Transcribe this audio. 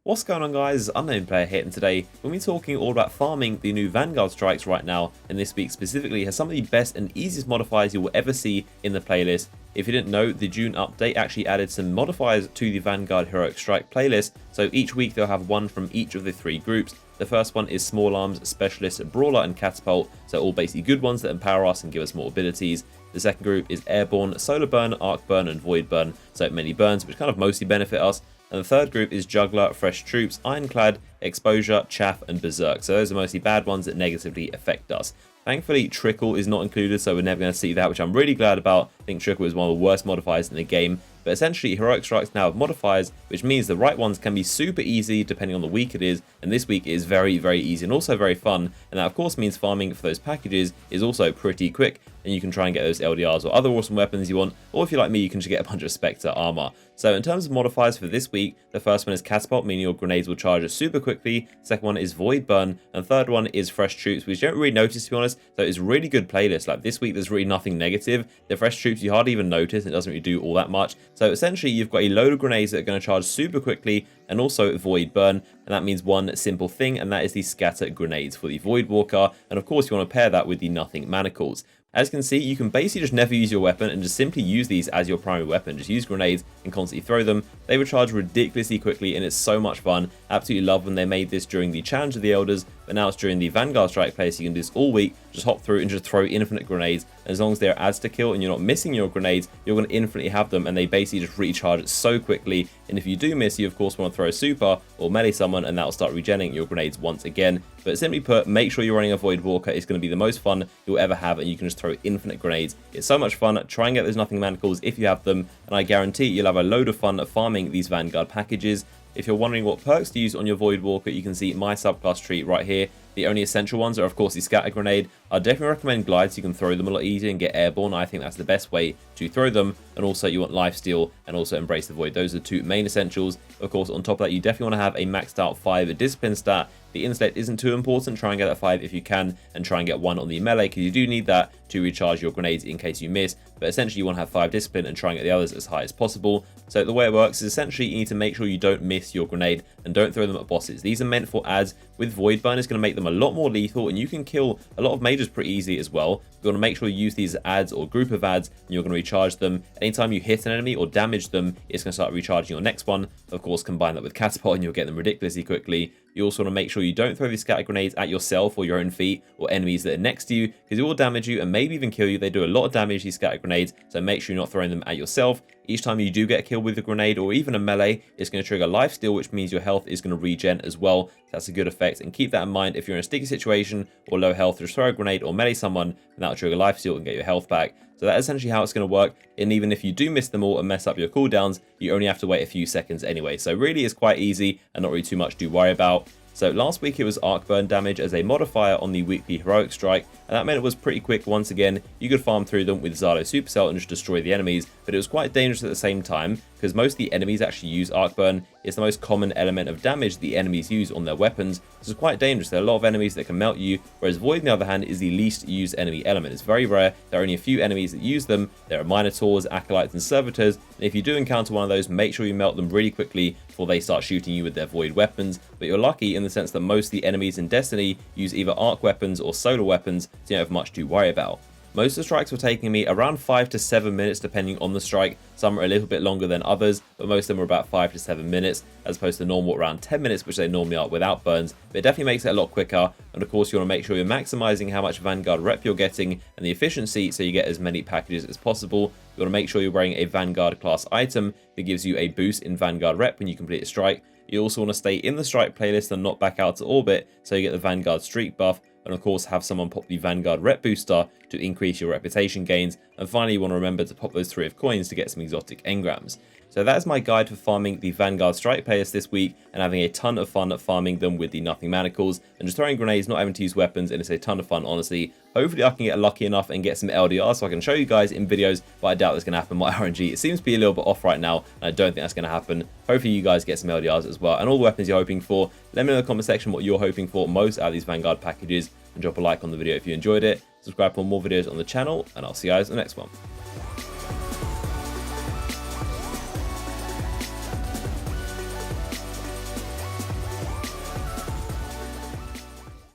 What's going on, guys? Unknown Player here, and today we'll be talking all about farming the new Vanguard strikes right now, and this week specifically has some of the best and easiest modifiers you will ever see in the playlist. If you didn't know, the June update actually added some modifiers to the Vanguard Heroic Strike playlist, so each week they'll have one from each of the three groups. The first one is Small Arms, Specialist, Brawler, and Catapult, so all basically good ones that empower us and give us more abilities. The second group is Airborne, Solar Burn, Arc Burn, and Void Burn, so many burns which kind of mostly benefit us. And the third group is Juggler, Fresh Troops, Ironclad, Exposure, Chaff, and Berserk. So those are mostly bad ones that negatively affect us. Thankfully, Trickle is not included, so we're never going to see that, which I'm really glad about. I think Trickle is one of the worst modifiers in the game. But essentially, Heroic Strikes now have modifiers, which means the right ones can be super easy depending on the week it is. And this week is very, very easy and also very fun. And that, of course, means farming for those packages is also pretty quick. And you can try and get those LDRs or other awesome weapons you want. Or if you're like me, you can just get a bunch of Spectre armor. So in terms of modifiers for this week, the first one is Catapult, meaning your grenades will charge super quickly. Second one is Void Burn. And third one is Fresh Troops, which you don't really notice, to be honest. So it's a really good playlist. Like this week, there's really nothing negative. The Fresh Troops, you hardly even notice. It doesn't really do all that much. So essentially, you've got a load of grenades that are going to charge super quickly and also Void Burn. And that means one simple thing, and that is the Scatter grenades for the Void Walker. And of course, you want to pair that with the Nothing Manacles. As you can see, you can basically just never use your weapon and just simply use these as your primary weapon. Just use grenades and constantly throw them. They recharge ridiculously quickly and it's so much fun. Absolutely love when they made this during the Challenge of the Elders, but now it's during the Vanguard Strike place. You can do this all week, just hop through and just throw infinite grenades. And as long as they're ads to kill and you're not missing your grenades, you're going to infinitely have them, and they basically just recharge so quickly. And if you do miss, you of course want to throw a super or melee summon, and that will start regenerating your grenades once again. But simply put, make sure you're running a Void Walker. It's going to be the most fun you'll ever have, and you can just throw infinite grenades. It's so much fun. Try and get those Nothing Manacles if you have them, and I guarantee you'll have a load of fun farming these Vanguard packages. If you're wondering what perks to use on your Void Walker, you can see my subclass tree right here. The only essential ones are, of course, the Scatter Grenade. I definitely recommend Glide so you can throw them a lot easier and get Airborne. I think that's the best way to throw them. And also, you want Lifesteal and also Embrace the Void. Those are the two main essentials. Of course, on top of that, you definitely want to have a maxed out 5 Discipline stat. The Intellect isn't too important. Try and get that 5 if you can, and try and get 1 on the melee, because you do need that to recharge your grenades in case you miss. But essentially, you want to have 5 Discipline and try and get the others as high as possible. So the way it works is essentially you need to make sure you don't miss your grenade and don't throw them at bosses. These are meant for ads. With Void Burn, it's going to make them a lot more lethal, and you can kill a lot of mages pretty easy as well. You want to make sure you use these ads or group of ads, and you're going to recharge them. Anytime you hit an enemy or damage them, it's going to start recharging your next one. Of course, combine that with Catapult and you'll get them ridiculously quickly. You also want to make sure you don't throw these Scatter Grenades at yourself or your own feet or enemies that are next to you, because it will damage you and maybe even kill you. They do a lot of damage, these Scatter Grenades, so make sure you're not throwing them at yourself. Each time you do get a kill with a grenade or even a melee, it's going to trigger Lifesteal, which means your health is going to regen as well. That's a good effect, and keep that in mind. If you're in a sticky situation or low health, just throw a grenade or melee someone, and that'll trigger Lifesteal and get your health back. So that's essentially how it's going to work, and even if you do miss them all and mess up your cooldowns, you only have to wait a few seconds anyway. So really it's quite easy and not really too much to worry about. So last week it was Arc Burn damage as a modifier on the weekly Heroic Strike, and that meant it was pretty quick. Once again, you could farm through them with Zardo Supercell and just destroy the enemies, but it was quite dangerous at the same time, because most of the enemies actually use Arc Burn. It's the most common element of damage the enemies use on their weapons. This is quite dangerous. There are a lot of enemies that can melt you, whereas Void, on the other hand, is the least used enemy element. It's very rare. There are only a few enemies that use them. There are Minotaurs, Acolytes, and Servitors, and if you do encounter one of those, make sure you melt them really quickly before they start shooting you with their Void weapons. But you're lucky in the sense that most of the enemies in Destiny use either arc weapons or solar weapons, so you don't have much to worry about. Most of the strikes were taking me around 5 to 7 minutes depending on the strike. Some are a little bit longer than others, but most of them were about 5 to 7 minutes, as opposed to normal around 10 minutes, which they normally are without burns. But it definitely makes it a lot quicker, and of course you want to make sure you're maximizing how much Vanguard rep you're getting and the efficiency, so you get as many packages as possible. You want to make sure you're wearing a Vanguard class item that gives you a boost in Vanguard rep when you complete a strike. You also want to stay in the strike playlist and not back out to orbit, so you get the Vanguard streak buff, and of course have someone pop the Vanguard rep booster to increase your reputation gains. And finally, you want to remember to pop those 3 of coins to get some exotic engrams. So that is my guide for farming the Vanguard strike players this week, and having a ton of fun at farming them with the Nothing Manacles and just throwing grenades, not having to use weapons, and it's a ton of fun, honestly. Hopefully I can get lucky enough and get some LDR so I can show you guys in videos, but I doubt that's going to happen. My RNG, it seems to be a little bit off right now, and I don't think that's going to happen. Hopefully you guys get some LDRs as well, and all the weapons you're hoping for. Let me know in the comment section what you're hoping for most out of these Vanguard packages, and drop a like on the video if you enjoyed it. Subscribe for more videos on the channel, and I'll see you guys in the next one.